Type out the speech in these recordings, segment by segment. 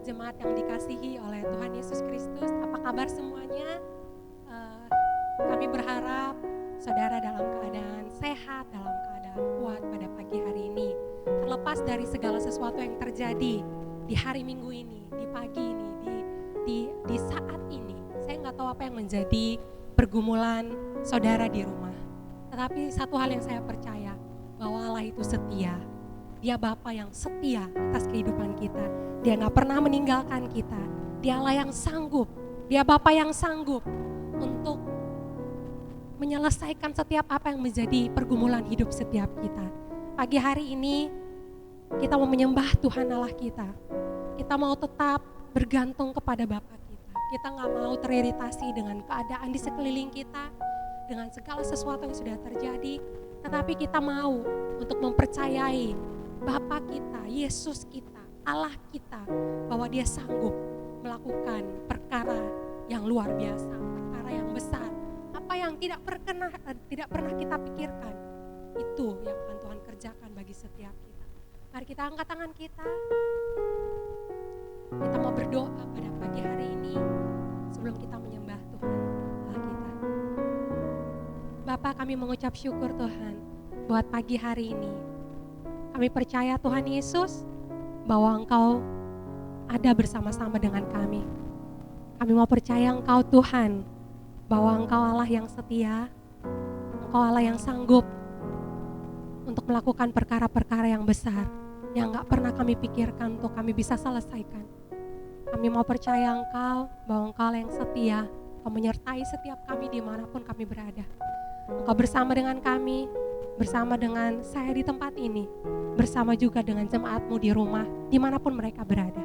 Jemaat yang dikasihi oleh Tuhan Yesus Kristus, apa kabar semuanya? Kami berharap saudara dalam keadaan sehat, dalam keadaan kuat pada pagi hari ini. Terlepas dari segala sesuatu yang terjadi di hari Minggu ini, di pagi ini, di saat ini. Saya nggak tahu apa yang menjadi pergumulan saudara di rumah. Tetapi satu hal yang saya percaya, bahwa Allah itu setia. Dia Bapa yang setia atas kehidupan kita. Dia gak pernah meninggalkan kita. Dia Allah yang sanggup. Dia Bapa yang sanggup untuk menyelesaikan setiap apa yang menjadi pergumulan hidup setiap kita. Pagi hari ini kita mau menyembah Tuhan Allah kita. Kita mau tetap bergantung kepada Bapa kita. Kita gak mau teriritasi dengan keadaan di sekeliling kita, dengan segala sesuatu yang sudah terjadi. Tetapi kita mau untuk mempercayai Bapa kita, Yesus kita, Allah kita, bahwa Dia sanggup melakukan perkara yang luar biasa, perkara yang besar. Apa yang tidak pernah kita pikirkan, itu yang akan Tuhan kerjakan bagi setiap kita. Mari kita angkat tangan kita. Kita mau berdoa pada pagi hari ini sebelum kita menyembah Tuhan Allah kita. Bapa, kami mengucap syukur Tuhan buat pagi hari ini. Kami percaya Tuhan Yesus bahwa Engkau ada bersama-sama dengan kami. Kami mau percaya Engkau Tuhan, bahwa Engkau Allah yang setia, Engkau Allah yang sanggup untuk melakukan perkara-perkara yang besar, yang gak pernah kami pikirkan untuk kami bisa selesaikan. Kami mau percaya Engkau, bahwa Engkau Allah yang setia, Engkau menyertai setiap kami dimanapun kami berada. Engkau bersama dengan kami, bersama dengan saya di tempat ini, bersama juga dengan jemaat-Mu di rumah, dimanapun mereka berada.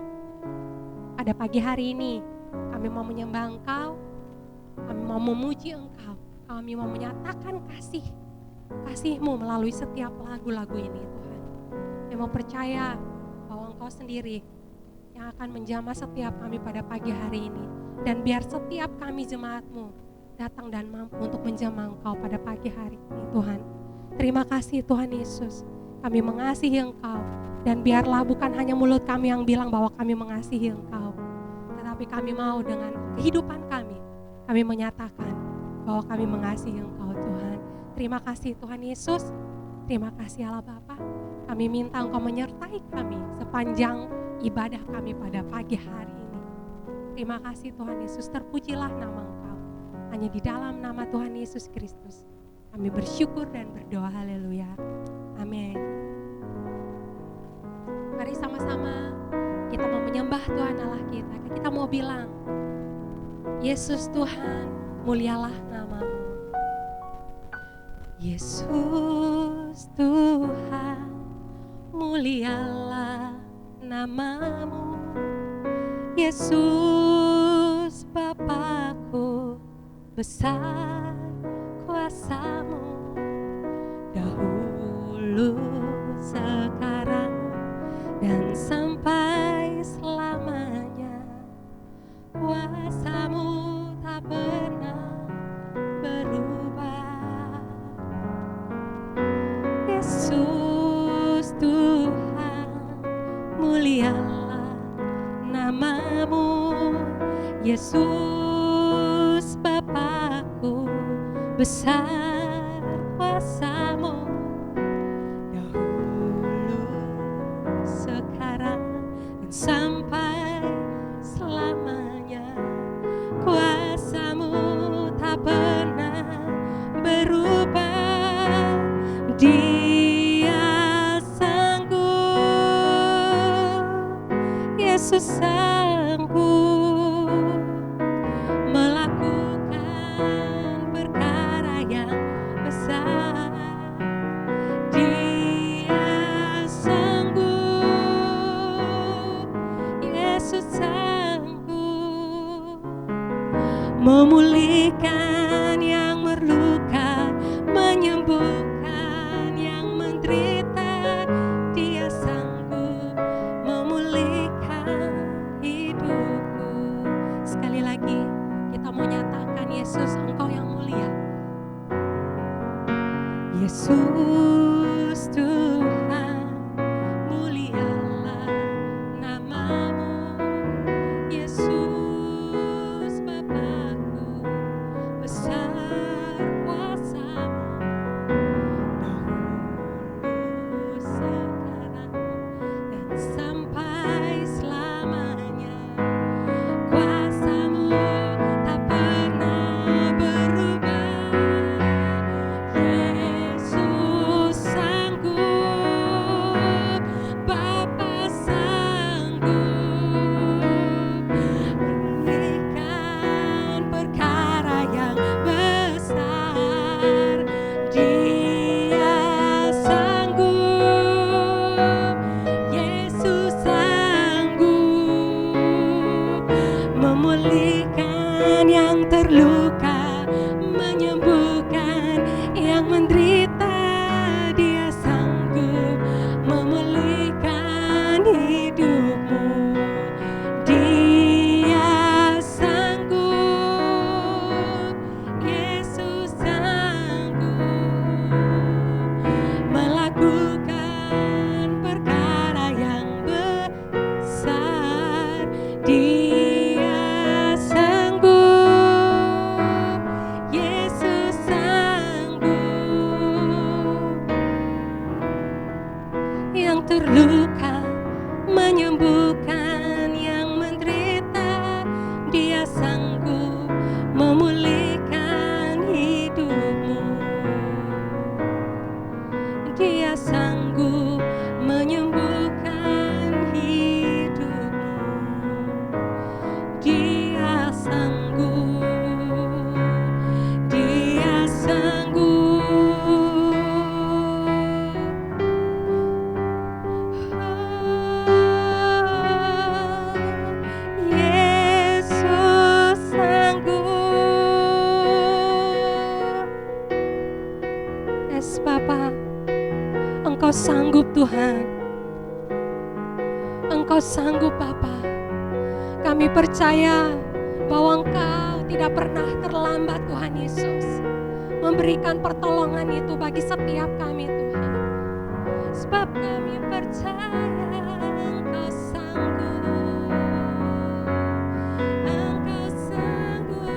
Pada pagi hari ini, kami mau menyembah Engkau, kami mau memuji Engkau, kami mau menyatakan kasih-Mu melalui setiap lagu-lagu ini Tuhan. Kami mau percaya bahwa Engkau sendiri yang akan menjamah setiap kami pada pagi hari ini. Dan biar setiap kami jemaat-Mu datang dan mampu untuk menjamah Engkau pada pagi hari ini Tuhan. Terima kasih Tuhan Yesus, kami mengasihi Engkau, dan biarlah bukan hanya mulut kami yang bilang bahwa kami mengasihi Engkau, tetapi kami mau dengan kehidupan kami menyatakan bahwa kami mengasihi Engkau Tuhan. Terima kasih Tuhan Yesus, terima kasih Allah Bapa. Kami minta Engkau menyertai kami sepanjang ibadah kami pada pagi hari ini. Terima kasih Tuhan Yesus, terpujilah nama Engkau. Hanya di dalam nama Tuhan Yesus Kristus kami bersyukur dan berdoa, haleluya, amin. Mari sama-sama kita mau menyembah Tuhan Allah kita. Kita mau bilang, Yesus Tuhan, mulialah nama-Mu. Yesus Tuhan, mulialah nama-Mu. Yesus Bapakku, besar kuasa-Mu, dahulu, sekarang, dan sampai selamanya. Kuasa-Mu tak pernah berubah. Yesus Tuhan, mulialah nama-Mu. Yesus Bapakku, besar kuasa-Mu, dahulu, sekarang, dan sampai selamanya. Kuasa-Mu tak pernah berubah. Dia sanggup, Yesus sanggup melakukan perkara yang besar. Dia sanggup, Yesus sanggup memulihkan yang terluka, menyembuhkan yang menderita. Dia sanggup memulihkan hidupku. Sekali lagi kita mau nyatakan, Yesus, Engkau yang mulia. Yesus Tuhan, mulialah nama-Mu. luka, menyembuhkan yang menderita. Dia sanggup memulihkan hidupmu. Dia sanggup, Yesus sanggup melakukan perkara yang besar. Dia sanggup, Yesus sanggup. Yang terluka menyembuhkan yang menderita. Dia sanggup memulihkan hidupmu. Dia sanggup menyembuhkan hidupmu. Dia sanggup, dia sanggup. Yesus sanggup. Yes, Bapa, Engkau sanggup Tuhan. Engkau sanggup Bapa. Kami percaya bahwa Engkau tidak pernah terlambat Tuhan Yesus memberikan pertolongan itu bagi setiap kami Tuhan. Sebab kami percaya Engkau sanggup. Engkau sanggup.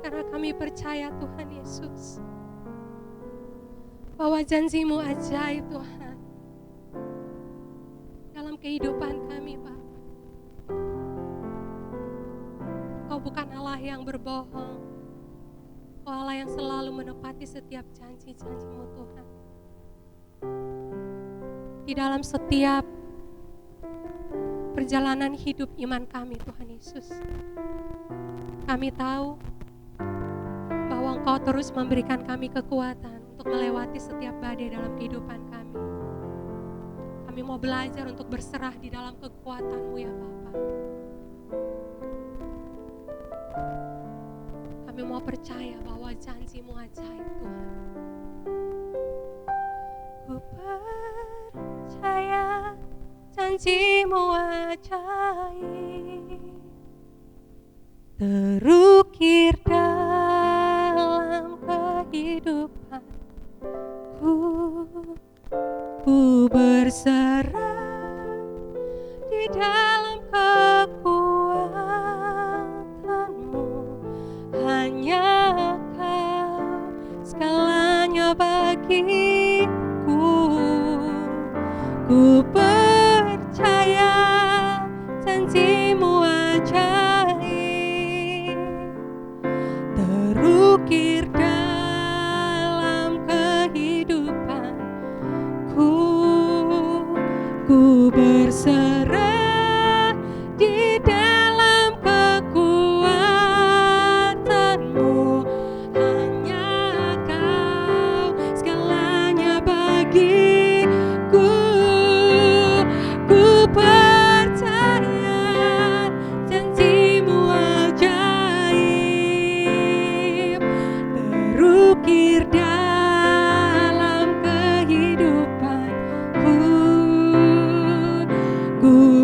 Karena kami percaya Tuhan Yesus bahwa janji-Mu ajaib Tuhan dalam kehidupan kami Pak. Kau bukan Allah yang berbohong, Kau Allah yang selalu menepati setiap janji-janji-Mu Tuhan. Di dalam setiap perjalanan hidup iman kami Tuhan Yesus, kami tahu bahwa Engkau terus memberikan kami kekuatan untuk melewati setiap badai dalam kehidupan kami. Kami mau belajar untuk berserah di dalam kekuatan-Mu ya Bapa. Kami mau percaya bahwa janji-Mu ajaib Tuhan. Ku percaya janji-Mu ajaib, terukir dalam kehidupanku. Ku berserah di dalam kekuatan-Mu. Hanya Kau segalanya bagiku. Ku percaya janji-Mu ajaib, terukir dalam kehidupanku. Ku berserah di dalam kekuatan-Mu. Hanya Kau segalanya bagiku. Ku percaya janji-Mu ajaib, terukir dalam kehidupanku. Ku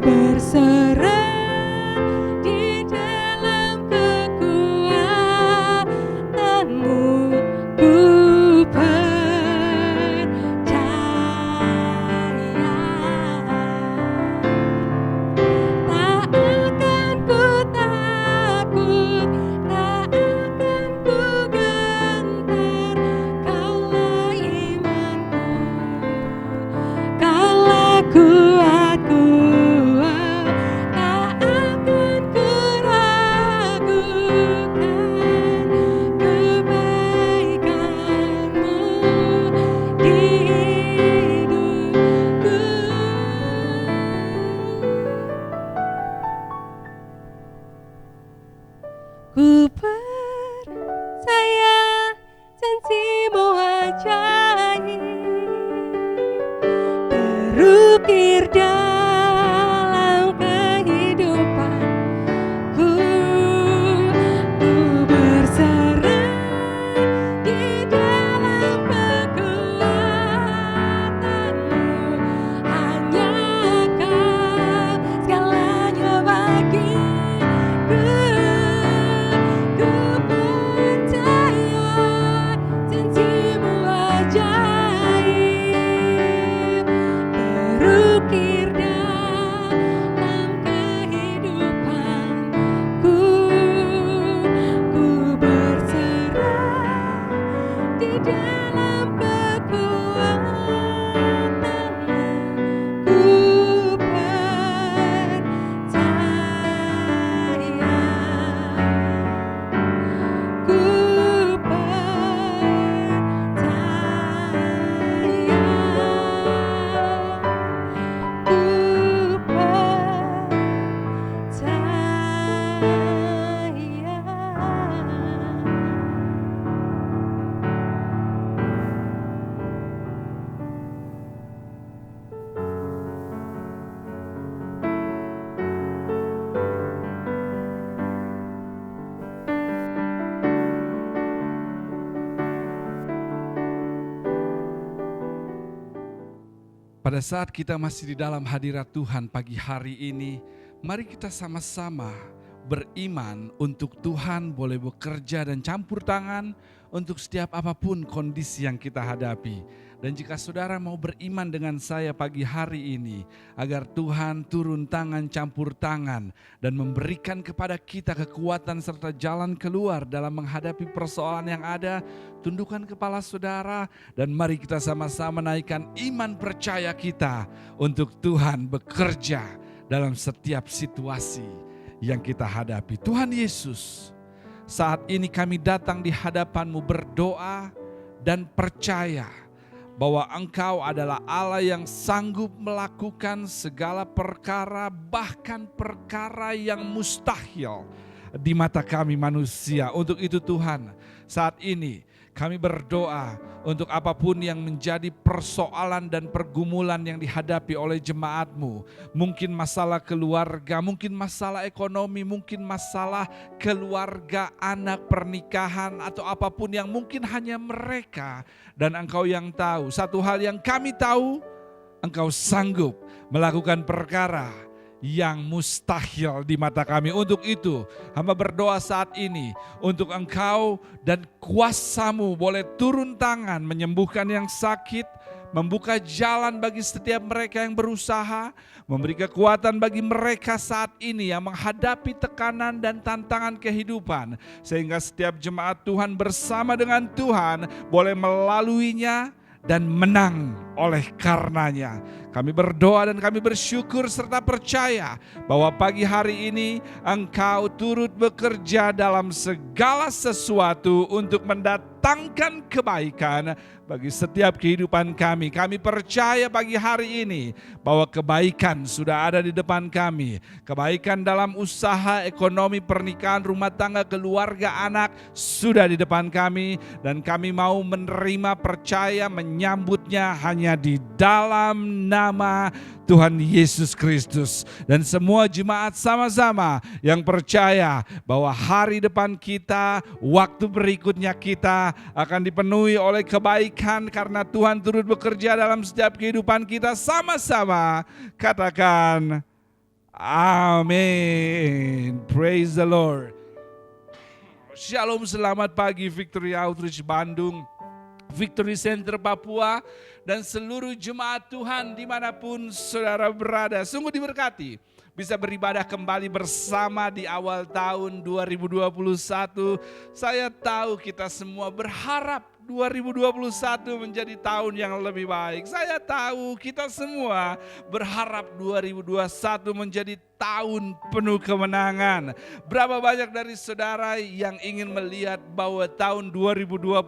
berukir dalam kehidupanku. Ku berserah di dalam kekuatanmu. Hanya Kau segalanya bagiku. Ku percaya janjimu ajaib, berukir dalam kehidupanku. Ku berserah di dalam kekuatanmu. Ku percaya, ku Pada saat kita masih di dalam hadirat Tuhan pagi hari ini, mari kita sama-sama beriman untuk Tuhan boleh bekerja dan campur tangan untuk setiap apapun kondisi yang kita hadapi. Dan jika saudara mau beriman dengan saya pagi hari ini, agar Tuhan turun tangan campur tangan dan memberikan kepada kita kekuatan serta jalan keluar dalam menghadapi persoalan yang ada, tundukkan kepala saudara dan mari kita sama-sama naikkan iman percaya kita untuk Tuhan bekerja dalam setiap situasi yang kita hadapi. Tuhan Yesus, saat ini kami datang di hadapan-Mu berdoa dan percaya bahwa Engkau adalah Allah yang sanggup melakukan segala perkara, bahkan perkara yang mustahil di mata kami manusia. Untuk itu Tuhan, saat ini kami berdoa untuk apapun yang menjadi persoalan dan pergumulan yang dihadapi oleh jemaat-Mu. Mungkin masalah keluarga, mungkin masalah ekonomi, mungkin masalah keluarga, anak, pernikahan, atau apapun yang mungkin hanya mereka dan Engkau yang tahu. Satu hal yang kami tahu, Engkau sanggup melakukan perkara yang mustahil di mata kami. Untuk itu hamba berdoa saat ini untuk Engkau dan kuasa-Mu boleh turun tangan menyembuhkan yang sakit, membuka jalan bagi setiap mereka yang berusaha, memberi kekuatan bagi mereka saat ini yang menghadapi tekanan dan tantangan kehidupan, sehingga setiap jemaat Tuhan bersama dengan Tuhan boleh melaluinya dan menang oleh karenanya. Kami berdoa dan kami bersyukur serta percaya bahwa pagi hari ini Engkau turut bekerja dalam segala sesuatu untuk mendatangkan kebaikan bagi setiap kehidupan kami. Kami percaya pagi hari ini bahwa kebaikan sudah ada di depan kami. Kebaikan dalam usaha, ekonomi, pernikahan, rumah tangga, keluarga, anak sudah di depan kami. Dan kami mau menerima, percaya, menyambutnya hanya di dalam nama Tuhan Yesus Kristus. Dan semua jemaat sama-sama yang percaya bahwa hari depan kita, waktu berikutnya kita akan dipenuhi oleh kebaikan karena Tuhan turut bekerja dalam setiap kehidupan kita. Sama-sama katakan amin. Praise the Lord. Shalom, selamat pagi Victory Outreach Bandung, Victory Center Papua, dan seluruh jemaat Tuhan dimanapun saudara berada. Sungguh diberkati bisa beribadah kembali bersama di awal tahun 2021. Saya tahu kita semua berharap 2021 menjadi tahun yang lebih baik. Saya tahu kita semua berharap 2021 menjadi tahun penuh kemenangan. Berapa banyak dari saudara yang ingin melihat bahwa tahun 2021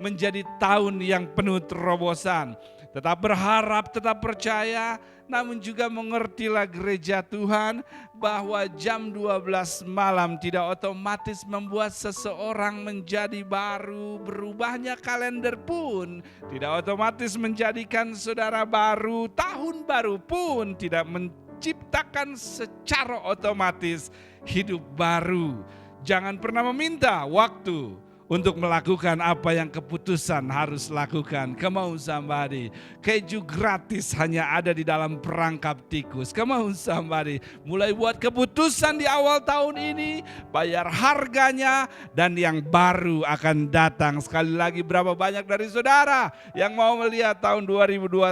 menjadi tahun yang penuh terobosan. Tetap berharap, tetap percaya, namun juga mengertilah gereja Tuhan bahwa jam 12 malam tidak otomatis membuat seseorang menjadi baru. Berubahnya kalender pun tidak otomatis menjadikan saudara baru. Tahun baru pun tidak menciptakan secara otomatis hidup baru. Jangan pernah meminta waktu untuk melakukan apa yang keputusan harus lakukan. Come on somebody. Keju gratis hanya ada di dalam perangkap tikus. Come on somebody. Mulai buat keputusan di awal tahun ini, bayar harganya, dan yang baru akan datang. Sekali lagi, berapa banyak dari saudara yang mau melihat tahun 2021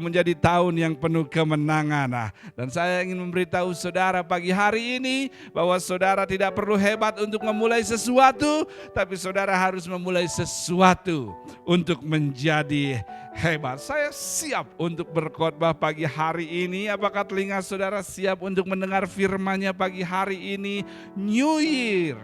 menjadi tahun yang penuh kemenangan. Dan saya ingin memberitahu saudara pagi hari ini bahwa saudara tidak perlu hebat untuk memulai sesuatu, tapi saudara harus memulai sesuatu untuk menjadi hebat. Saya siap untuk berkhotbah pagi hari ini. Apakah telinga saudara siap untuk mendengar firman-Nya pagi hari ini? New Year,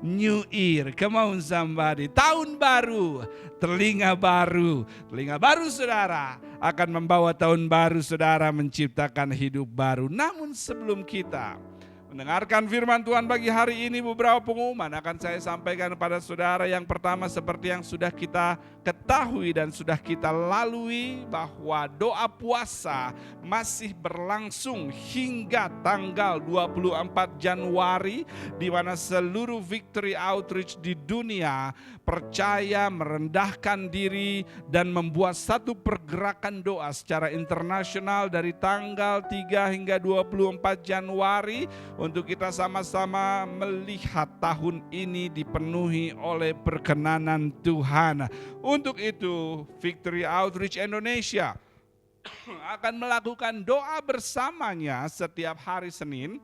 New Year, come on somebody. Tahun baru, telinga baru saudara akan membawa tahun baru saudara menciptakan hidup baru. Namun sebelum kita mendengarkan firman Tuhan pagi hari ini, beberapa pengumuman akan saya sampaikan kepada saudara. Yang pertama, seperti yang sudah kita ketahui dan sudah kita lalui, bahwa doa puasa masih berlangsung hingga tanggal 24 Januari, di mana seluruh Victory Outreach di dunia percaya, merendahkan diri, dan membuat satu pergerakan doa secara internasional dari tanggal 3 hingga 24 Januari untuk kita sama-sama melihat tahun ini dipenuhi oleh perkenanan Tuhan. Untuk itu, Victory Outreach Indonesia akan melakukan doa bersamanya setiap hari Senin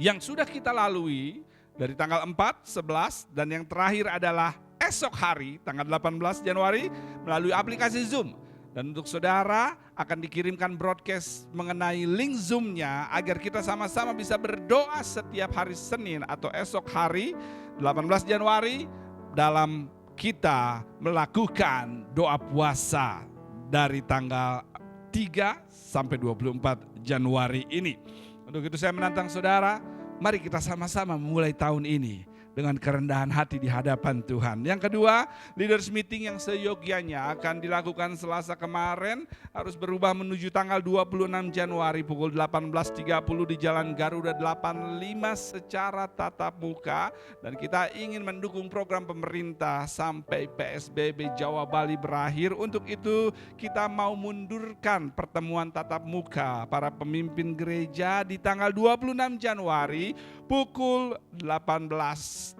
yang sudah kita lalui dari tanggal 4, 11, dan yang terakhir adalah esok hari tanggal 18 Januari melalui aplikasi Zoom. Dan untuk saudara akan dikirimkan broadcast mengenai link Zoom-nya agar kita sama-sama bisa berdoa setiap hari Senin atau esok hari 18 Januari dalam kita melakukan doa puasa dari tanggal 3 sampai 24 Januari ini. Untuk itu saya menantang saudara, mari kita sama-sama memulai tahun ini dengan kerendahan hati di hadapan Tuhan. Yang kedua, leaders meeting yang seyogianya akan dilakukan Selasa kemarin harus berubah menuju tanggal 26 Januari pukul 18.30 di Jalan Garuda 85 secara tatap muka. Dan kita ingin mendukung program pemerintah sampai PSBB Jawa Bali berakhir. Untuk itu kita mau mundurkan pertemuan tatap muka para pemimpin gereja di tanggal 26 Januari pukul 18.30.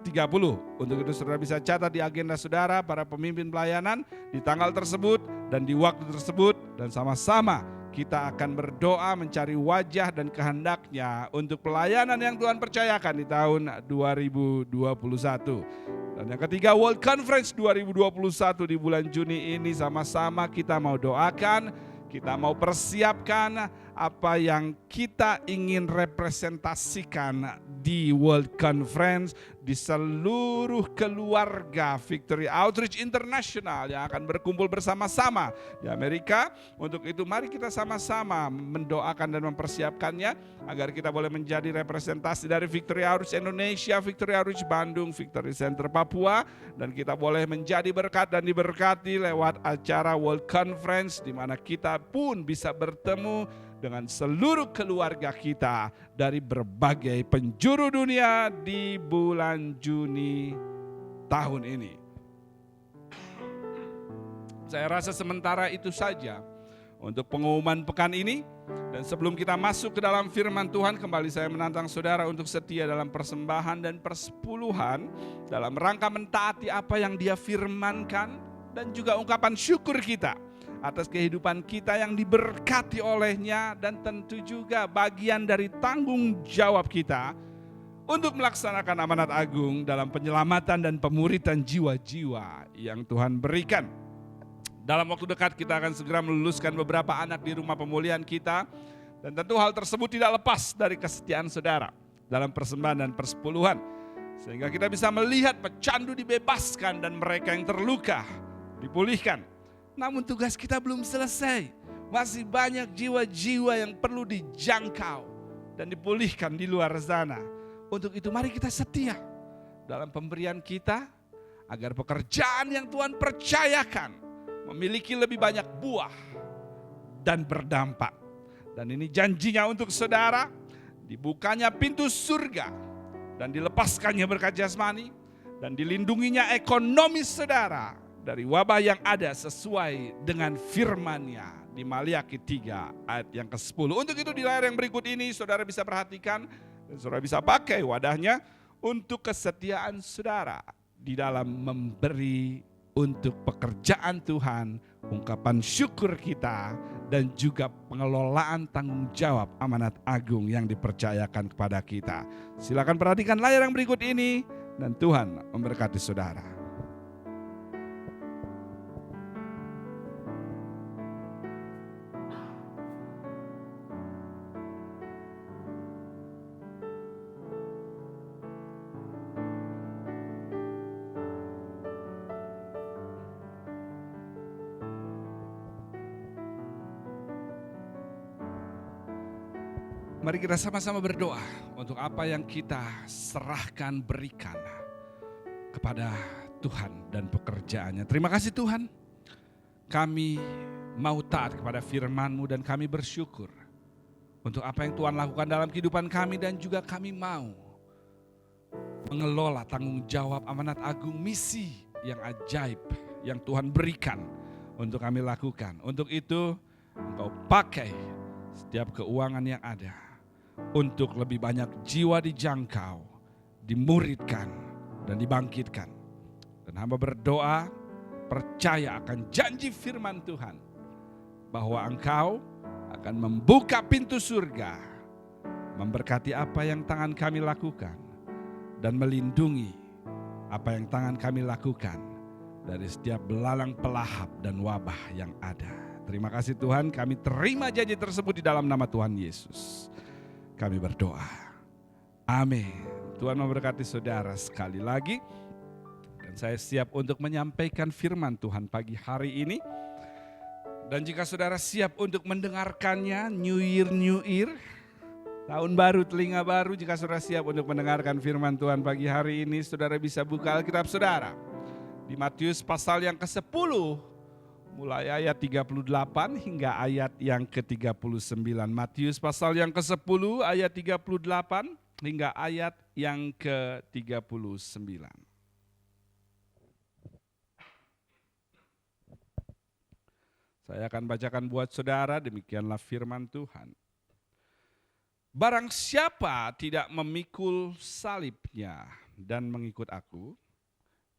Untuk itu saudara bisa catat di agenda saudara para pemimpin pelayanan di tanggal tersebut dan di waktu tersebut, dan sama-sama kita akan berdoa mencari wajah dan kehendaknya untuk pelayanan yang Tuhan percayakan di tahun 2021. Dan yang ketiga, World Conference 2021 di bulan Juni ini sama-sama kita mau doakan, kita mau persiapkan apa yang kita ingin representasikan di World Conference, di seluruh keluarga Victory Outreach International yang akan berkumpul bersama-sama di Amerika. Untuk itu mari kita sama-sama mendoakan dan mempersiapkannya agar kita boleh menjadi representasi dari Victory Outreach Indonesia, Victory Outreach Bandung, Victory Center Papua, dan kita boleh menjadi berkat dan diberkati lewat acara World Conference di mana kita pun bisa bertemu dengan seluruh keluarga kita dari berbagai penjuru dunia di bulan Juni tahun ini. Saya rasa sementara itu saja untuk pengumuman pekan ini. Dan sebelum kita masuk ke dalam firman Tuhan, kembali saya menantang saudara untuk setia dalam persembahan dan persepuluhan dalam rangka mentaati apa yang Dia firmankan, dan juga ungkapan syukur kita atas kehidupan kita yang diberkati olehnya, dan tentu juga bagian dari tanggung jawab kita untuk melaksanakan amanat agung dalam penyelamatan dan pemuritan jiwa-jiwa yang Tuhan berikan. Dalam waktu dekat kita akan segera meluluskan beberapa anak di rumah pemulihan kita, dan tentu hal tersebut tidak lepas dari kesetiaan saudara dalam persembahan dan persepuluhan, sehingga kita bisa melihat pecandu dibebaskan dan mereka yang terluka dipulihkan. Namun tugas kita belum selesai. Masih banyak jiwa-jiwa yang perlu dijangkau dan dipulihkan di luar sana. Untuk itu mari kita setia dalam pemberian kita, agar pekerjaan yang Tuhan percayakan memiliki lebih banyak buah dan berdampak. Dan ini janjinya untuk saudara, dibukanya pintu surga dan dilepaskannya berkat jasmani dan dilindunginya ekonomi saudara dari wabah yang ada sesuai dengan firman-Nya di Maliaki 3 ayat yang ke-10. Untuk itu di layar yang berikut ini saudara bisa perhatikan dan saudara bisa pakai wadahnya untuk kesetiaan saudara di dalam memberi untuk pekerjaan Tuhan, ungkapan syukur kita, dan juga pengelolaan tanggung jawab amanat agung yang dipercayakan kepada kita. Silakan perhatikan layar yang berikut ini dan Tuhan memberkati saudara. Mari kita sama-sama berdoa untuk apa yang kita serahkan, berikan kepada Tuhan dan pekerjaannya. Terima kasih Tuhan, kami mau taat kepada firman-Mu dan kami bersyukur untuk apa yang Tuhan lakukan dalam kehidupan kami, dan juga kami mau mengelola tanggung jawab amanat agung misi yang ajaib yang Tuhan berikan untuk kami lakukan. Untuk itu Engkau pakai setiap keuangan yang ada untuk lebih banyak jiwa dijangkau, dimuridkan, dan dibangkitkan. Dan hamba berdoa, percaya akan janji firman Tuhan, bahwa Engkau akan membuka pintu surga, memberkati apa yang tangan kami lakukan, dan melindungi apa yang tangan kami lakukan dari setiap belalang pelahap dan wabah yang ada. Terima kasih Tuhan, kami terima janji tersebut di dalam nama Tuhan Yesus. Kami berdoa. Amin. Tuhan memberkati saudara sekali lagi. Dan saya siap untuk menyampaikan firman Tuhan pagi hari ini. Dan jika saudara siap untuk mendengarkannya, New Year, tahun baru, telinga baru, jika saudara siap untuk mendengarkan firman Tuhan pagi hari ini, saudara bisa buka Alkitab saudara. Di Matius pasal yang ke-10, mulai ayat 38 hingga ayat yang ke-39. Matius pasal yang ke-10 ayat 38 hingga ayat yang ke-39. Saya akan bacakan buat saudara, demikianlah firman Tuhan. Barang siapa tidak memikul salibnya dan mengikut aku,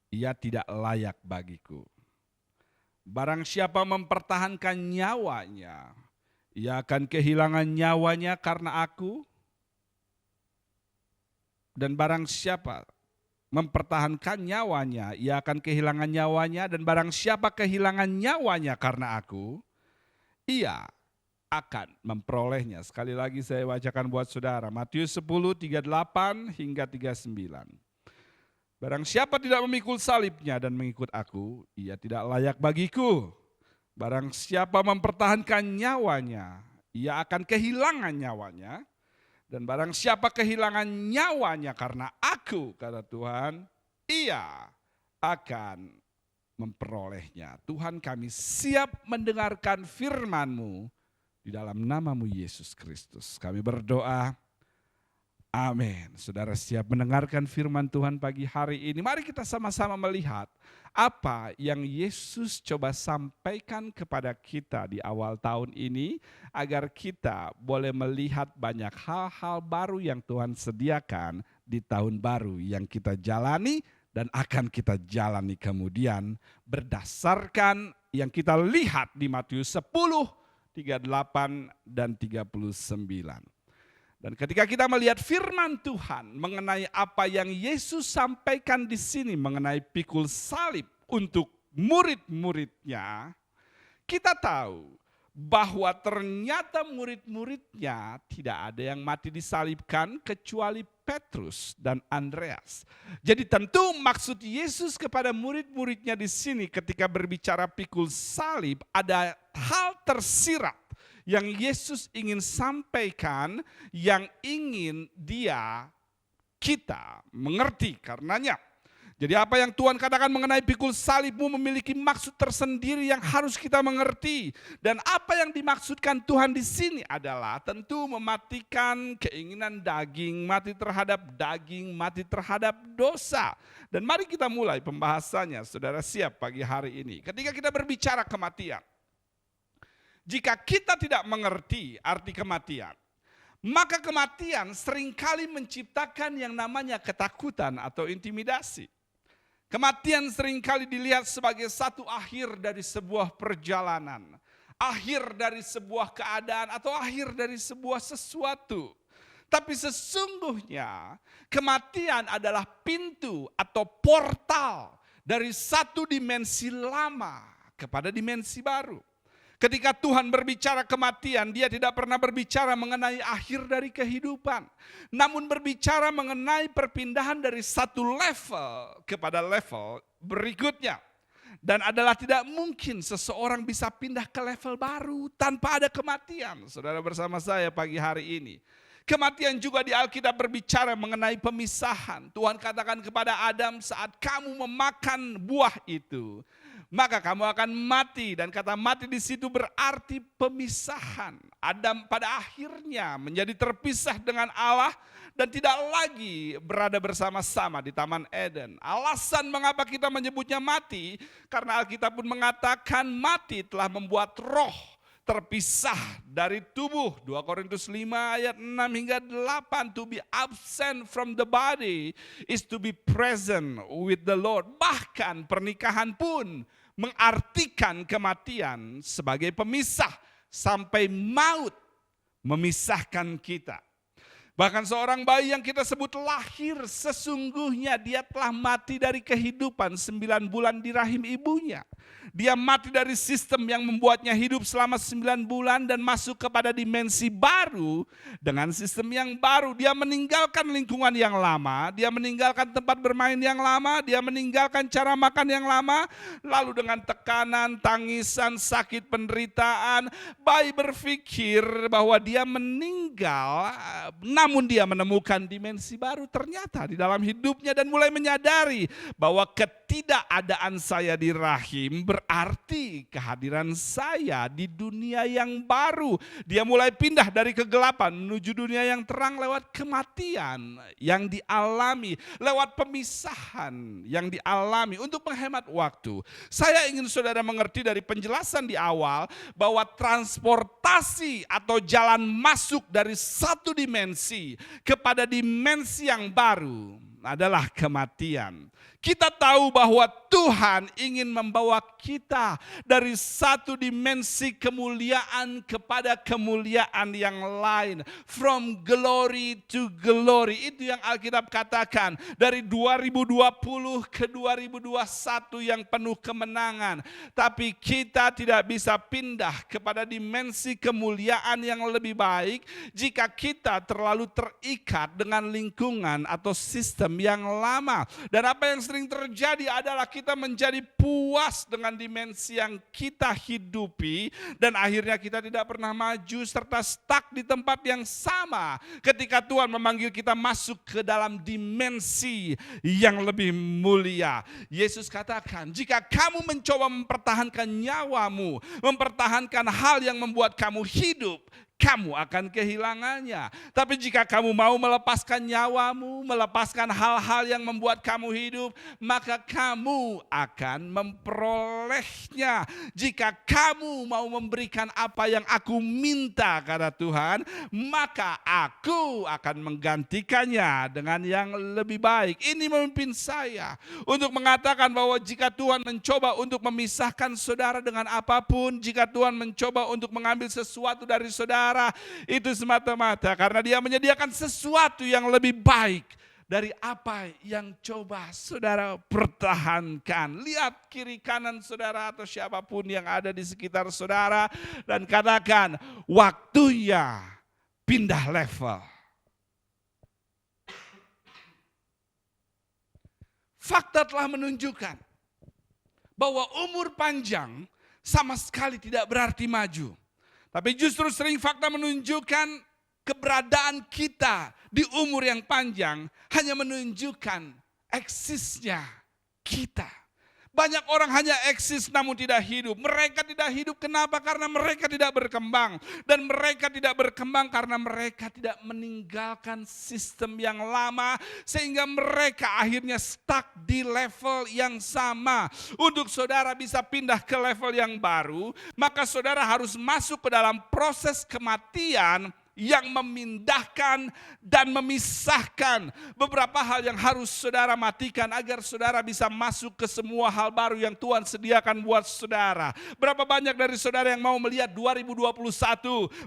ia tidak layak bagiku. Barang siapa mempertahankan nyawanya, ia akan kehilangan nyawanya karena aku. Dan barang siapa mempertahankan nyawanya, ia akan kehilangan nyawanya. Dan barang siapa kehilangan nyawanya karena aku, ia akan memperolehnya. Sekali lagi saya bacakan buat saudara. Matius 10, 38 hingga 39. Barang siapa tidak memikul salibnya dan mengikut aku, ia tidak layak bagiku. Barang siapa mempertahankan nyawanya, ia akan kehilangan nyawanya. Dan barang siapa kehilangan nyawanya karena aku, kata Tuhan, ia akan memperolehnya. Tuhan, kami siap mendengarkan firman-Mu di dalam nama-Mu Yesus Kristus. Kami berdoa. Amin. Saudara siap mendengarkan firman Tuhan pagi hari ini. Mari kita sama-sama melihat apa yang Yesus coba sampaikan kepada kita di awal tahun ini, agar kita boleh melihat banyak hal-hal baru yang Tuhan sediakan di tahun baru yang kita jalani dan akan kita jalani kemudian, berdasarkan yang kita lihat di Matius 10, 38 dan 39. Dan ketika kita melihat firman Tuhan mengenai apa yang Yesus sampaikan di sini mengenai pikul salib untuk murid-muridnya, kita tahu bahwa ternyata murid-muridnya tidak ada yang mati disalibkan kecuali Petrus dan Andreas. Jadi tentu maksud Yesus kepada murid-muridnya di sini ketika berbicara pikul salib, ada hal tersirat yang Yesus ingin sampaikan, yang ingin kita mengerti karenanya. Jadi apa yang Tuhan katakan mengenai pikul salibmu memiliki maksud tersendiri yang harus kita mengerti. Dan apa yang dimaksudkan Tuhan di sini adalah tentu mematikan keinginan daging, mati terhadap daging, mati terhadap dosa. Dan mari kita mulai pembahasannya, saudara siap pagi hari ini. Ketika kita berbicara kematian, jika kita tidak mengerti arti kematian, maka kematian seringkali menciptakan yang namanya ketakutan atau intimidasi. Kematian seringkali dilihat sebagai satu akhir dari sebuah perjalanan, akhir dari sebuah keadaan atau akhir dari sebuah sesuatu. Tapi sesungguhnya kematian adalah pintu atau portal dari satu dimensi lama kepada dimensi baru. Ketika Tuhan berbicara kematian, dia tidak pernah berbicara mengenai akhir dari kehidupan. Namun berbicara mengenai perpindahan dari satu level kepada level berikutnya. Dan adalah tidak mungkin seseorang bisa pindah ke level baru tanpa ada kematian. Saudara bersama saya pagi hari ini. Kematian juga di Alkitab berbicara mengenai pemisahan. Tuhan katakan kepada Adam, saat kamu memakan buah itu, maka kamu akan mati. Dan kata mati di situ berarti pemisahan. Adam pada akhirnya menjadi terpisah dengan Allah dan tidak lagi berada bersama-sama di Taman Eden. Alasan mengapa kita menyebutnya mati, karena Alkitab pun mengatakan mati telah membuat roh terpisah dari tubuh. 2 Korintus 5 ayat 6 hingga 8. To be absent from the body is to be present with the Lord. Bahkan pernikahan pun mengartikan kematian sebagai pemisah sampai maut memisahkan kita. Bahkan seorang bayi yang kita sebut lahir, sesungguhnya dia telah mati dari kehidupan 9 bulan di rahim ibunya. Dia mati dari sistem yang membuatnya hidup selama 9 bulan dan masuk kepada dimensi baru dengan sistem yang baru. Dia meninggalkan lingkungan yang lama, dia meninggalkan tempat bermain yang lama, dia meninggalkan cara makan yang lama. Lalu dengan tekanan, tangisan, sakit, penderitaan, bayi berpikir bahwa dia meninggal, namun dia menemukan dimensi baru ternyata di dalam hidupnya dan mulai menyadari bahwa ketidakadaan saya di rahim berarti kehadiran saya di dunia yang baru. Dia mulai pindah dari kegelapan menuju dunia yang terang lewat kematian yang dialami, lewat pemisahan yang dialami. Untuk menghemat waktu, saya ingin saudara mengerti dari penjelasan di awal bahwa transportasi atau jalan masuk dari satu dimensi kepada dimensi yang baru adalah kematian. Kita tahu bahwa Tuhan ingin membawa kita dari satu dimensi kemuliaan kepada kemuliaan yang lain. From glory to glory. Itu yang Alkitab katakan. Dari 2020 ke 2021 yang penuh kemenangan. Tapi kita tidak bisa pindah kepada dimensi kemuliaan yang lebih baik jika kita terlalu terikat dengan lingkungan atau sistem yang lama. Dan apa yang sering terjadi adalah kita menjadi puas dengan dimensi yang kita hidupi dan akhirnya kita tidak pernah maju serta stuck di tempat yang sama ketika Tuhan memanggil kita masuk ke dalam dimensi yang lebih mulia. Yesus katakan, jika kamu mencoba mempertahankan nyawamu, mempertahankan hal yang membuat kamu hidup, kamu akan kehilangannya. Tapi jika kamu mau melepaskan nyawamu, melepaskan hal-hal yang membuat kamu hidup, maka kamu akan memperolehnya. Jika kamu mau memberikan apa yang aku minta, kata Tuhan, maka aku akan menggantikannya dengan yang lebih baik. Ini memimpin saya untuk mengatakan bahwa jika Tuhan mencoba untuk memisahkan saudara dengan apapun, jika Tuhan mencoba untuk mengambil sesuatu dari saudara, itu semata-mata karena dia menyediakan sesuatu yang lebih baik dari apa yang coba saudara pertahankan. Lihat kiri kanan saudara atau siapapun yang ada di sekitar saudara dan katakan, waktunya pindah level. Fakta telah menunjukkan bahwa umur panjang sama sekali tidak berarti maju. Tapi justru sering fakta menunjukkan keberadaan kita di umur yang panjang hanya menunjukkan eksisnya kita. Banyak orang hanya eksis namun tidak hidup. Mereka tidak hidup kenapa? Karena mereka tidak berkembang. Dan mereka tidak berkembang karena mereka tidak meninggalkan sistem yang lama. Sehingga mereka akhirnya stuck di level yang sama. Untuk saudara bisa pindah ke level yang baru, maka saudara harus masuk ke dalam proses kematian yang memindahkan dan memisahkan beberapa hal yang harus saudara matikan agar saudara bisa masuk ke semua hal baru yang Tuhan sediakan buat saudara. Berapa banyak dari saudara yang mau melihat 2021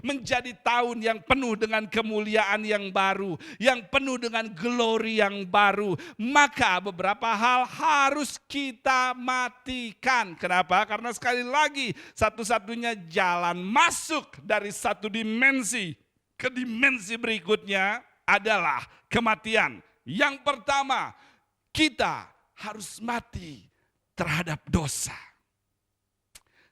menjadi tahun yang penuh dengan kemuliaan yang baru, yang penuh dengan glory yang baru. Maka beberapa hal harus kita matikan. Kenapa? Karena sekali lagi satu-satunya jalan masuk dari satu dimensi ke dimensi berikutnya adalah kematian. Yang pertama, kita harus mati terhadap dosa.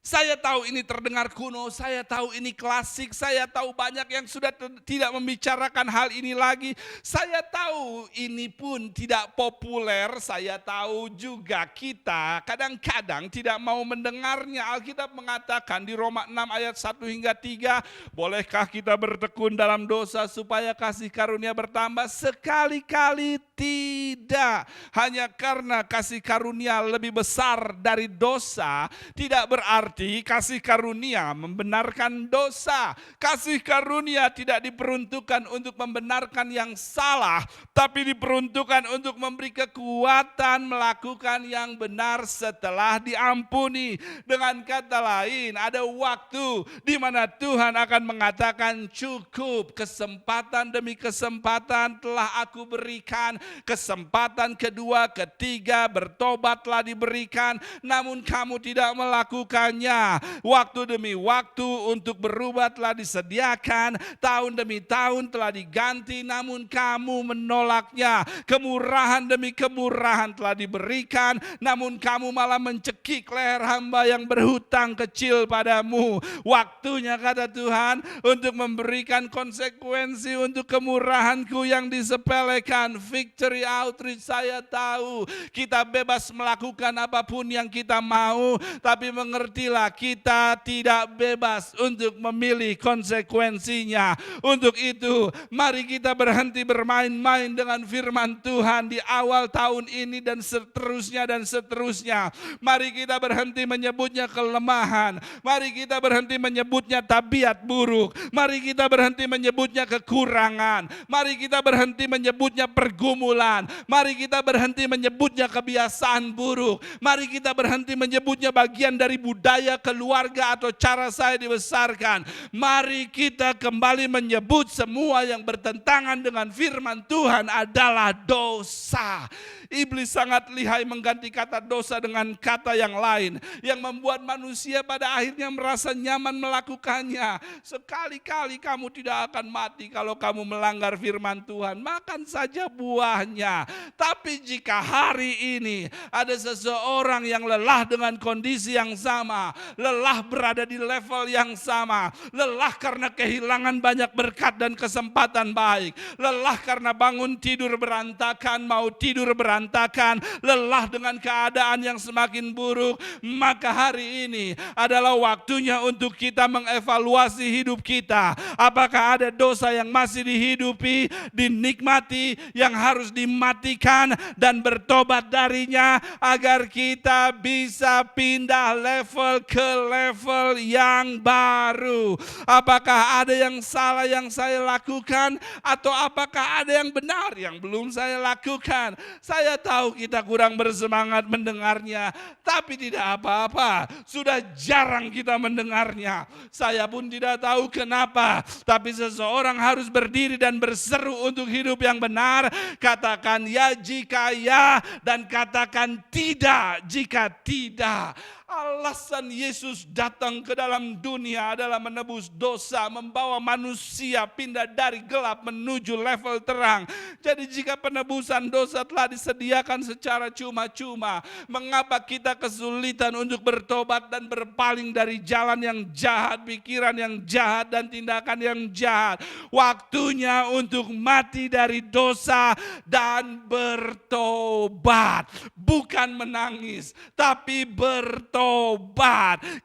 Saya tahu ini terdengar kuno, saya tahu ini klasik, saya tahu banyak yang sudah tidak membicarakan hal ini lagi. Saya tahu ini pun tidak populer, saya tahu juga kita kadang-kadang tidak mau mendengarnya. Alkitab mengatakan di Roma 6 ayat 1 hingga 3, bolehkah kita bertekun dalam dosa supaya kasih karunia bertambah? Sekali-kali tidak. Hanya karena kasih karunia lebih besar dari dosa, tidak berarti kasih karunia membenarkan dosa. Kasih karunia tidak diperuntukkan untuk membenarkan yang salah, tapi diperuntukkan untuk memberi kekuatan melakukan yang benar setelah diampuni. Dengan kata lain, ada waktu di mana Tuhan akan mengatakan cukup, kesempatan demi kesempatan telah aku berikan, kesempatan kedua, ketiga, bertobat telah diberikan, namun kamu tidak melakukannya. Waktu demi waktu untuk berubah telah disediakan, tahun demi tahun telah diganti, namun kamu menolaknya. Kemurahan demi kemurahan telah diberikan, namun kamu malah mencekik leher hamba yang berhutang kecil padamu. Waktunya, kata Tuhan, untuk memberikan konsekuensi untuk kemurahanku yang disepelekan. Victory Outreach, saya tahu kita bebas melakukan apapun yang kita mau, tapi mengertilah kita tidak bebas untuk memilih konsekuensinya. Untuk itu, mari kita berhenti bermain-main dengan firman Tuhan di awal tahun ini dan seterusnya dan seterusnya. Mari kita berhenti menyebutnya kelemahan. Mari kita berhenti menyebutnya tabiat buruk. Mari kita berhenti menyebutnya kekurangan. Mari kita berhenti menyebutnya pergumulan. Mari kita berhenti menyebutnya kebiasaan buruk. Mari kita berhenti menyebutnya bagian dari budaya keluarga atau cara saya dibesarkan. Mari kita kembali menyebut semua yang bertentangan dengan firman Tuhan adalah dosa. Iblis sangat lihai mengganti kata dosa dengan kata yang lain, yang membuat manusia pada akhirnya merasa nyaman melakukannya. Sekali-kali kamu tidak akan mati kalau kamu melanggar firman Tuhan, makan saja buahnya. Tapi jika hari ini ada seseorang yang lelah dengan kondisi yang sama, lelah berada di level yang sama, lelah karena kehilangan banyak berkat dan kesempatan baik, lelah karena bangun tidur berantakan, mau tidur berantakan, lelah dengan keadaan yang semakin buruk, maka hari ini adalah waktunya untuk kita mengevaluasi hidup kita. Apakah ada dosa yang masih dihidupi, dinikmati, yang harus dimatikan dan bertobat darinya agar kita bisa pindah level ke level yang baru. Apakah ada yang salah yang saya lakukan, atau apakah ada yang benar yang belum saya lakukan? Saya Saya tahu kita kurang bersemangat mendengarnya, tapi tidak apa-apa. Sudah jarang kita mendengarnya. Saya pun tidak tahu kenapa, tapi seseorang harus berdiri dan berseru untuk hidup yang benar. Katakan ya jika ya, dan katakan tidak jika tidak. Alasan Yesus datang ke dalam dunia adalah menebus dosa, membawa manusia pindah dari gelap menuju level terang. Jadi jika penebusan dosa telah disediakan secara cuma-cuma, mengapa kita kesulitan untuk bertobat dan berpaling dari jalan yang jahat, pikiran yang jahat, dan tindakan yang jahat? Waktunya untuk mati dari dosa dan bertobat. Bukan menangis, tapi bertobat.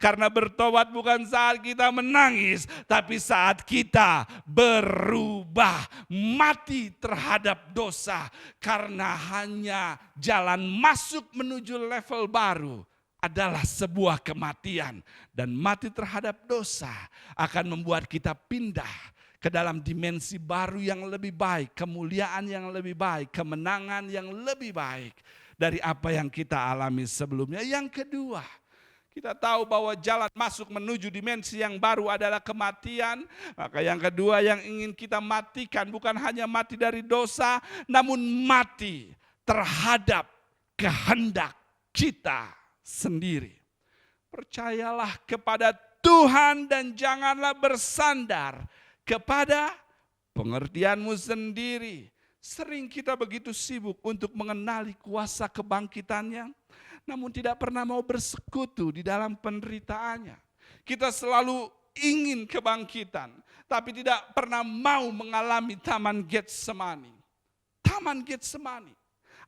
Karena bertobat bukan saat kita menangis, tapi saat kita berubah, mati terhadap dosa. Karena hanya jalan masuk menuju level baru adalah sebuah kematian, dan mati terhadap dosa akan membuat kita pindah ke dalam dimensi baru yang lebih baik, kemuliaan yang lebih baik, kemenangan yang lebih baik dari apa yang kita alami sebelumnya. Yang kedua, kita tahu bahwa jalan masuk menuju dimensi yang baru adalah kematian. Maka yang kedua yang ingin kita matikan bukan hanya mati dari dosa, namun mati terhadap kehendak kita sendiri. Percayalah kepada Tuhan dan janganlah bersandar kepada pengertianmu sendiri. Sering kita begitu sibuk untuk mengenali kuasa kebangkitannya, namun tidak pernah mau bersekutu di dalam penderitaannya. Kita selalu ingin kebangkitan, tapi tidak pernah mau mengalami Taman Getsemani. Taman Getsemani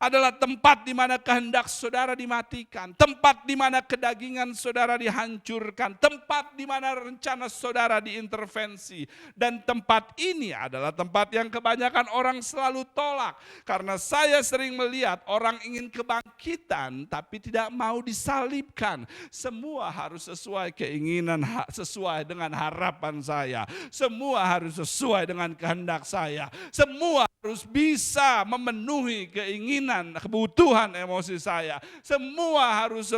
adalah tempat di mana kehendak saudara dimatikan, tempat di mana kedagingan saudara dihancurkan, tempat di mana rencana saudara diintervensi. Dan tempat ini adalah tempat yang kebanyakan orang selalu tolak. Karena saya sering melihat orang ingin kebangkitan tapi tidak mau disalibkan. Semua harus sesuai keinginan, sesuai dengan harapan saya. Semua harus sesuai dengan kehendak saya. Semua harus bisa memenuhi keinginan, kebutuhan emosi saya. Semua harus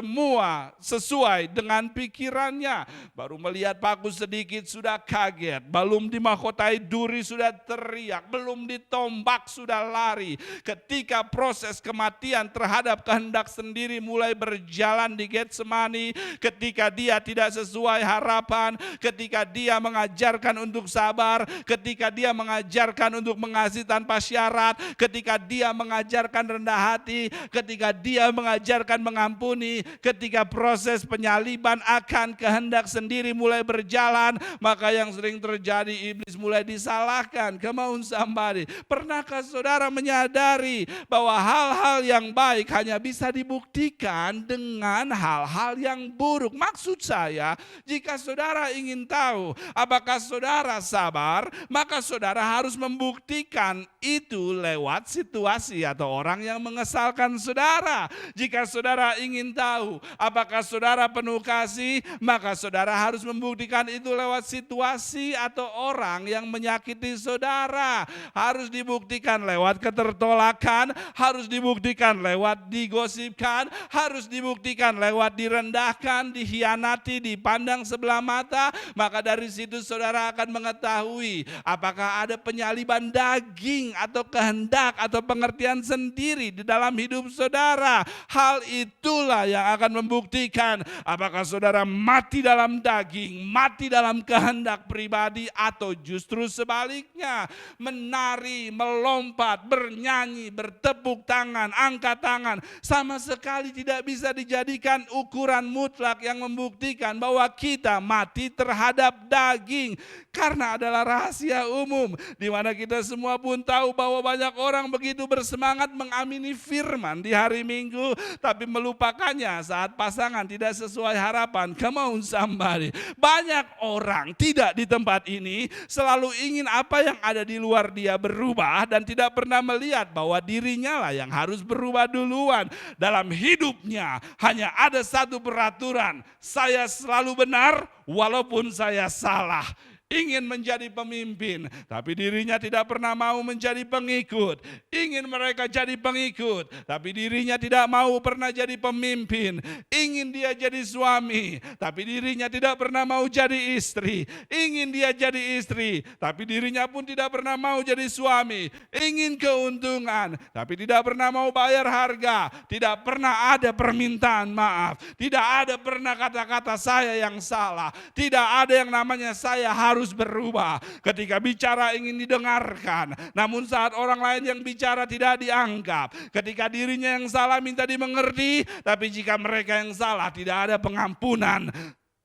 sesuai dengan pikirannya. Baru melihat paku sedikit sudah kaget. Belum dimahkotai duri sudah teriak. Belum ditombak sudah lari. Ketika proses kematian terhadap kehendak sendiri mulai berjalan di Getsemani. Ketika dia tidak sesuai harapan. Ketika dia mengajarkan untuk sabar. Ketika dia mengajarkan untuk mengasihi tanpa syarat, ketika dia mengajarkan rendah hati, ketika dia mengajarkan mengampuni, ketika proses penyaliban akan kehendak sendiri mulai berjalan, maka yang sering terjadi iblis mulai disalahkan. Come on somebody. Pernahkah saudara menyadari bahwa hal-hal yang baik hanya bisa dibuktikan dengan hal-hal yang buruk? Maksud saya, jika saudara ingin tahu apakah saudara sabar, maka saudara harus membuktikan itu lewat situasi atau orang yang mengesalkan saudara. Jika saudara ingin tahu apakah saudara penuh kasih, maka saudara harus membuktikan itu lewat situasi atau orang yang menyakiti saudara. Harus dibuktikan lewat ketertolakan, harus dibuktikan lewat digosipkan, harus dibuktikan lewat direndahkan, dikhianati, dipandang sebelah mata. Maka dari situ saudara akan mengetahui apakah ada penyaliban daging atau kehendak atau pengertian sendiri di dalam hidup saudara. Hal itulah yang akan membuktikan apakah saudara mati dalam daging, mati dalam kehendak pribadi, atau justru sebaliknya, menari, melompat, bernyanyi, bertepuk tangan, angkat tangan, sama sekali tidak bisa dijadikan ukuran mutlak yang membuktikan bahwa kita mati terhadap daging. Karena adalah rahasia umum di mana kita semua pun tahu bahwa banyak orang begitu bersemangat mengamini firman di hari Minggu, tapi melupakannya saat pasangan tidak sesuai harapan. Come on somebody. Banyak orang tidak di tempat ini selalu ingin apa yang ada di luar dia berubah dan tidak pernah melihat bahwa dirinya lah yang harus berubah duluan. Dalam hidupnya hanya ada satu peraturan, saya selalu benar walaupun saya salah. ingin menjadi pemimpin, tapi dirinya tidak pernah mau menjadi pengikut. Ingin mereka jadi pengikut, tapi dirinya tidak mau pernah jadi pemimpin. Ingin dia jadi suami, tapi dirinya tidak pernah mau jadi istri. Ingin dia jadi istri, tapi dirinya pun tidak pernah mau jadi suami. Ingin keuntungan, tapi tidak pernah mau bayar harga. Tidak pernah ada permintaan maaf. Tidak ada pernah kata-kata saya yang salah. Tidak ada yang namanya saya harus berubah. Ketika bicara ingin didengarkan, namun saat orang lain yang bicara tidak dianggap. Ketika dirinya yang salah minta dimengerti, tapi jika mereka yang salah tidak ada pengampunan.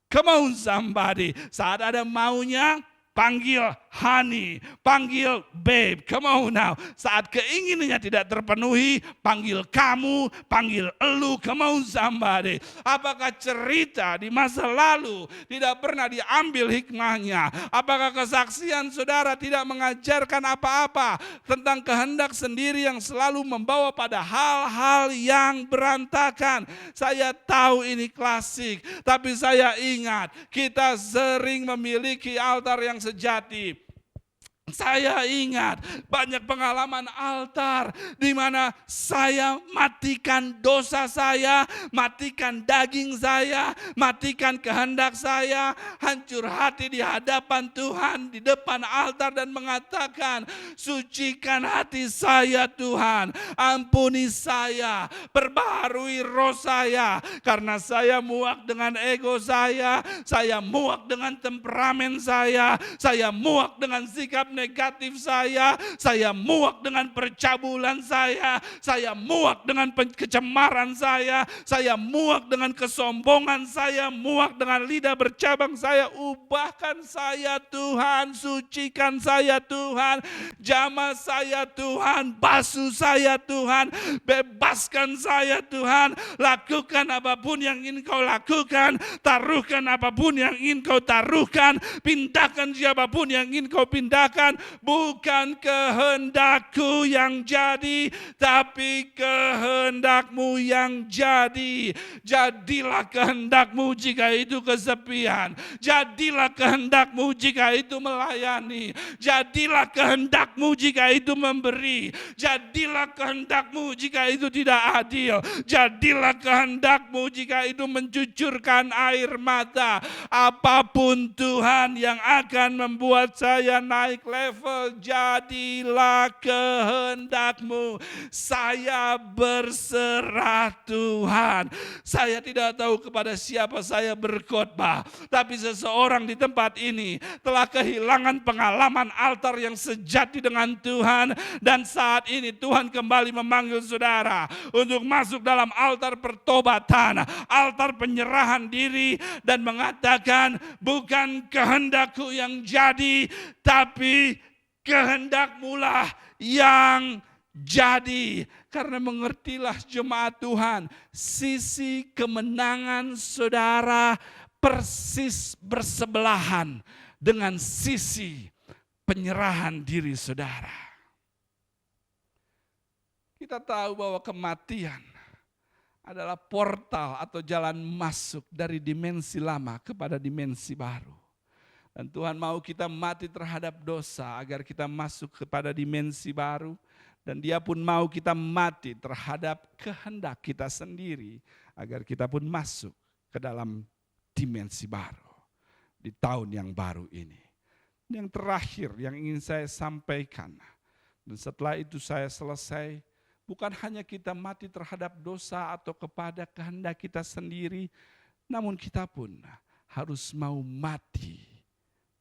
Come on somebody, saat ada maunya panggil honey, panggil babe, come on now. Saat keinginannya tidak terpenuhi, panggil kamu, panggil elu, come on somebody. Apakah cerita di masa lalu tidak pernah diambil hikmahnya? Apakah kesaksian saudara tidak mengajarkan apa-apa tentang kehendak sendiri yang selalu membawa pada hal-hal yang berantakan? Saya tahu ini klasik, tapi saya ingat kita sering memiliki altar yang sejati. Saya ingat banyak pengalaman altar di mana saya matikan dosa saya, matikan daging saya, matikan kehendak saya, hancur hati di hadapan Tuhan di depan altar dan mengatakan, sucikan hati saya Tuhan, ampuni saya, perbaharui roh saya, karena saya muak dengan ego saya muak dengan temperamen saya muak dengan sikap negatif saya muak dengan percabulan saya muak dengan kecemaran saya muak dengan kesombongan saya muak dengan lidah bercabang saya. Ubahkan saya Tuhan, sucikan saya Tuhan, jamah saya Tuhan, basuh saya Tuhan, bebaskan saya Tuhan, lakukan apapun yang ingin kau lakukan, taruhkan apapun yang ingin kau taruhkan, pindahkan siapapun yang ingin kau pindahkan. Bukan kehendakku yang jadi, tapi kehendakmu yang jadi. Jadilah kehendakmu jika itu kesepian, jadilah kehendakmu jika itu melayani, jadilah kehendakmu jika itu memberi, jadilah kehendakmu jika itu tidak adil, jadilah kehendakmu jika itu mencucurkan air mata. Apapun Tuhan yang akan membuat saya naik level, jadilah kehendakmu. Saya berserah Tuhan. Saya tidak tahu kepada siapa saya berkhotbah, tapi seseorang di tempat ini telah kehilangan pengalaman altar yang sejati dengan Tuhan, dan saat ini Tuhan kembali memanggil saudara untuk masuk dalam altar pertobatan, altar penyerahan diri, dan mengatakan, bukan kehendakku yang jadi, tapi kehendakmu lah yang jadi. Karena mengertilah jemaat Tuhan, sisi kemenangan saudara persis bersebelahan dengan sisi penyerahan diri saudara. Kita tahu bahwa kematian adalah portal atau jalan masuk dari dimensi lama kepada dimensi baru. Dan Tuhan mau kita mati terhadap dosa agar kita masuk kepada dimensi baru. Dan Dia pun mau kita mati terhadap kehendak kita sendiri agar kita pun masuk ke dalam dimensi baru di tahun yang baru ini. Yang terakhir yang ingin saya sampaikan, dan setelah itu saya selesai, bukan hanya kita mati terhadap dosa atau kepada kehendak kita sendiri, namun kita pun harus mau mati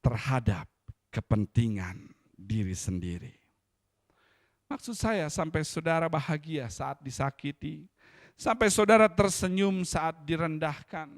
terhadap kepentingan diri sendiri. Maksud saya, sampai saudara bahagia saat disakiti, sampai saudara tersenyum saat direndahkan,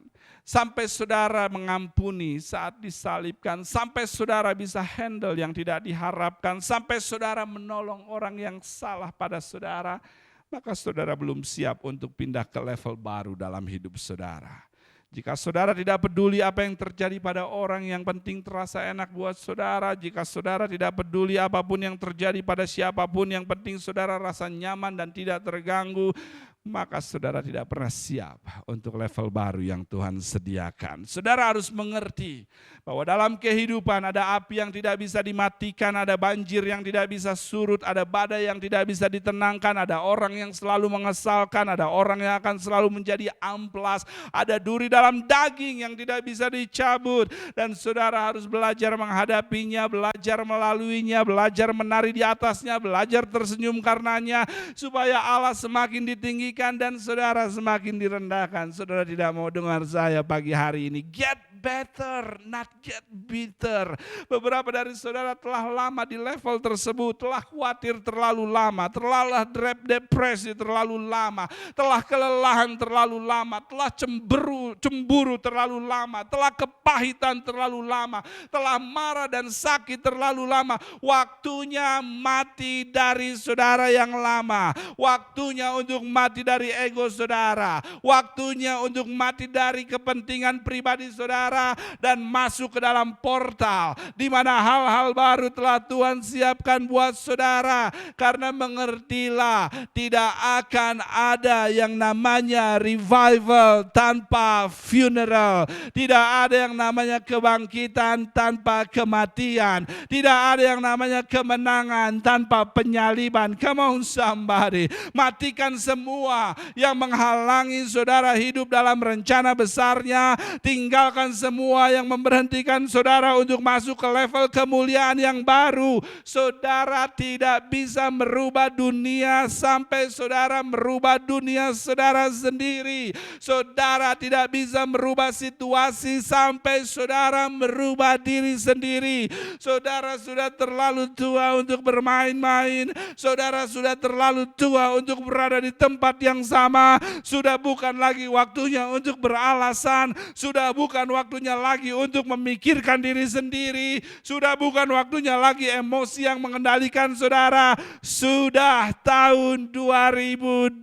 sampai saudara mengampuni saat disalibkan, sampai saudara bisa handle yang tidak diharapkan, sampai saudara menolong orang yang salah pada saudara, maka saudara belum siap untuk pindah ke level baru dalam hidup saudara. Jika saudara tidak peduli apa yang terjadi pada orang, yang penting terasa enak buat saudara. Jika saudara tidak peduli apapun yang terjadi pada siapapun, yang penting saudara rasa nyaman dan tidak terganggu, maka saudara tidak pernah siap untuk level baru yang Tuhan sediakan. Saudara harus mengerti bahwa dalam kehidupan ada api yang tidak bisa dimatikan, ada banjir yang tidak bisa surut, ada badai yang tidak bisa ditenangkan, ada orang yang selalu mengesalkan, ada orang yang akan selalu menjadi amplas, ada duri dalam daging yang tidak bisa dicabut. Dan saudara harus belajar menghadapinya, belajar melaluinya, belajar menari di atasnya, belajar tersenyum karenanya, supaya Allah semakin ditinggikan dan saudara semakin direndahkan. Saudara tidak mau dengar saya pagi hari ini. Get better, not get bitter. Beberapa dari saudara telah lama di level tersebut, telah khawatir terlalu lama, telah depresi terlalu lama, telah kelelahan terlalu lama, telah cemburu terlalu lama, telah kepahitan terlalu lama, telah marah dan sakit terlalu lama. Waktunya mati dari saudara yang lama, waktunya untuk mati dari ego saudara, waktunya untuk mati dari kepentingan pribadi saudara, dan masuk ke dalam portal di mana hal-hal baru telah Tuhan siapkan buat saudara. Karena mengertilah, tidak akan ada yang namanya revival tanpa funeral, tidak ada yang namanya kebangkitan tanpa kematian, tidak ada yang namanya kemenangan tanpa penyaliban. Come on somebody, matikan semua yang menghalangi saudara hidup dalam rencana besarnya, tinggalkan semua yang memberhentikan saudara untuk masuk ke level kemuliaan yang baru. Saudara tidak bisa merubah dunia sampai saudara merubah dunia saudara sendiri. Saudara tidak bisa merubah situasi sampai saudara merubah diri sendiri. Saudara sudah terlalu tua untuk bermain-main. Saudara sudah terlalu tua untuk berada di tempat yang sama. Sudah bukan lagi waktunya untuk beralasan. Sudah bukan waktunya lagi untuk memikirkan diri sendiri. Sudah bukan waktunya lagi emosi yang mengendalikan saudara. Sudah tahun 2021.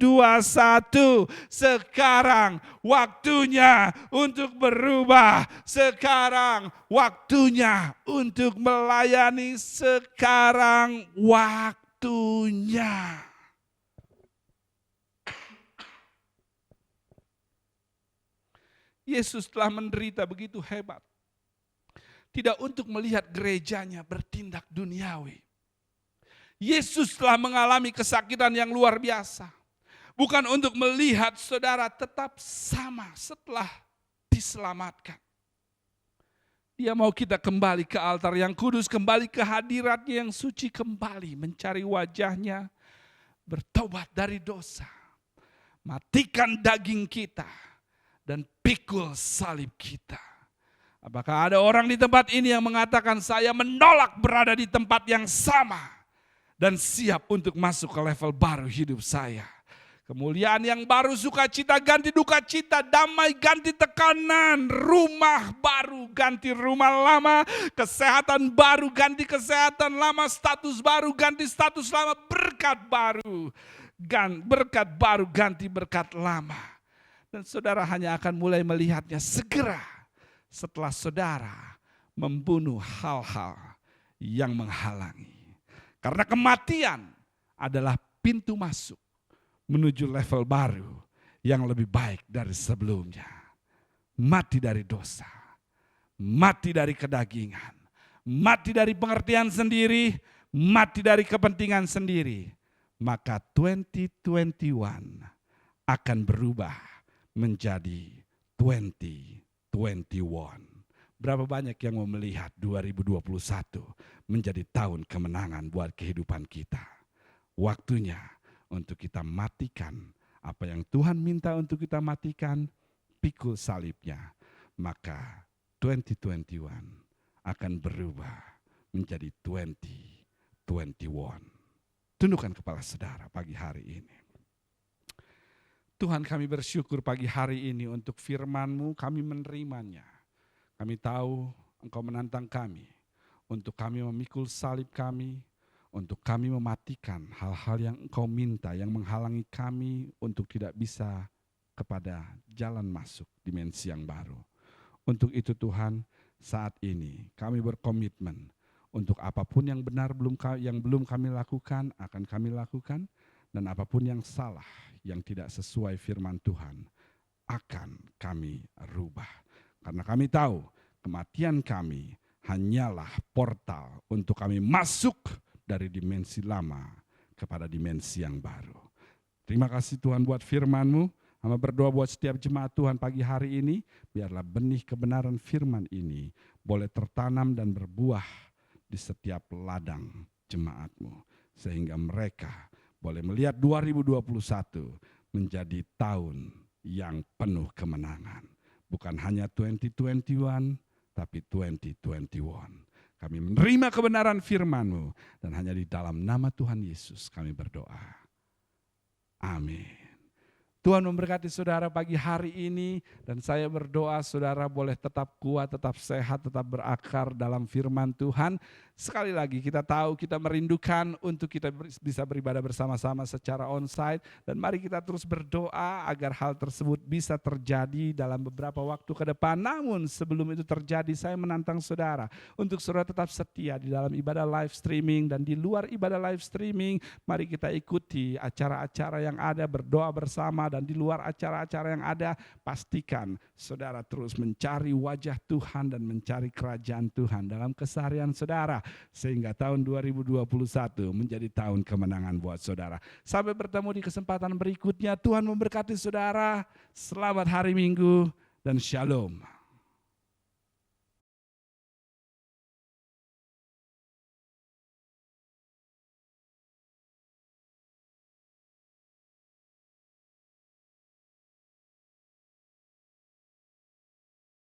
Sekarang waktunya untuk berubah. Sekarang waktunya untuk melayani. Sekarang waktunya. Yesus telah menderita begitu hebat. Tidak untuk melihat gerejanya bertindak duniawi. Yesus telah mengalami kesakitan yang luar biasa. Bukan untuk melihat saudara tetap sama setelah diselamatkan. Dia mau kita kembali ke altar yang kudus, kembali ke hadiratnya yang suci, kembali mencari wajahnya, bertobat dari dosa, matikan daging kita, dan pikul salib kita. Apakah ada orang di tempat ini yang mengatakan saya menolak berada di tempat yang sama dan siap untuk masuk ke level baru hidup saya? Kemuliaan yang baru, sukacita ganti duka cita, damai ganti tekanan, rumah baru ganti rumah lama, kesehatan baru ganti kesehatan lama, status baru ganti status lama, berkat baru ganti berkat lama. Dan saudara hanya akan mulai melihatnya segera setelah saudara membunuh hal-hal yang menghalangi. Karena kematian adalah pintu masuk menuju level baru yang lebih baik dari sebelumnya. Mati dari dosa, mati dari kedagingan, mati dari pengertian sendiri, mati dari kepentingan sendiri. Maka 2021 akan berubah menjadi 2021. Berapa banyak yang mau melihat 2021 menjadi tahun kemenangan buat kehidupan kita. Waktunya untuk kita matikan apa yang Tuhan minta untuk kita matikan, pikul salibnya. Maka 2021 akan berubah menjadi 2021. Tundukkan kepala saudara pagi hari ini. Tuhan, kami bersyukur pagi hari ini untuk firman-Mu, kami menerimanya. Kami tahu Engkau menantang kami untuk kami memikul salib kami, untuk kami mematikan hal-hal yang Engkau minta yang menghalangi kami untuk tidak bisa kepada jalan masuk dimensi yang baru. Untuk itu Tuhan, saat ini kami berkomitmen untuk apapun yang benar yang belum kami lakukan, akan kami lakukan. Dan apapun yang salah, yang tidak sesuai firman Tuhan, akan kami rubah. Karena kami tahu kematian kami hanyalah portal untuk kami masuk dari dimensi lama kepada dimensi yang baru. Terima kasih Tuhan buat firman-Mu. Hamba berdoa buat setiap jemaat Tuhan pagi hari ini, biarlah benih kebenaran firman ini boleh tertanam dan berbuah di setiap ladang jemaat-Mu. Sehingga mereka boleh melihat 2021 menjadi tahun yang penuh kemenangan. Bukan hanya 2021, tapi 2021. Kami menerima kebenaran firman-Mu, dan hanya di dalam nama Tuhan Yesus kami berdoa. Amin. Tuhan memberkati saudara pagi hari ini, dan saya berdoa saudara boleh tetap kuat, tetap sehat, tetap berakar dalam firman Tuhan. Sekali lagi kita tahu kita merindukan untuk kita bisa beribadah bersama-sama secara onsite, dan mari kita terus berdoa agar hal tersebut bisa terjadi dalam beberapa waktu ke depan. Namun sebelum itu terjadi, saya menantang saudara untuk saudara tetap setia di dalam ibadah live streaming dan di luar ibadah live streaming. Mari kita ikuti acara-acara yang ada, berdoa bersama, dan di luar acara-acara yang ada, pastikan saudara terus mencari wajah Tuhan dan mencari kerajaan Tuhan dalam keseharian saudara, sehingga tahun 2021 menjadi tahun kemenangan buat saudara. Sampai bertemu di kesempatan berikutnya. Tuhan memberkati saudara. Selamat hari Minggu dan shalom.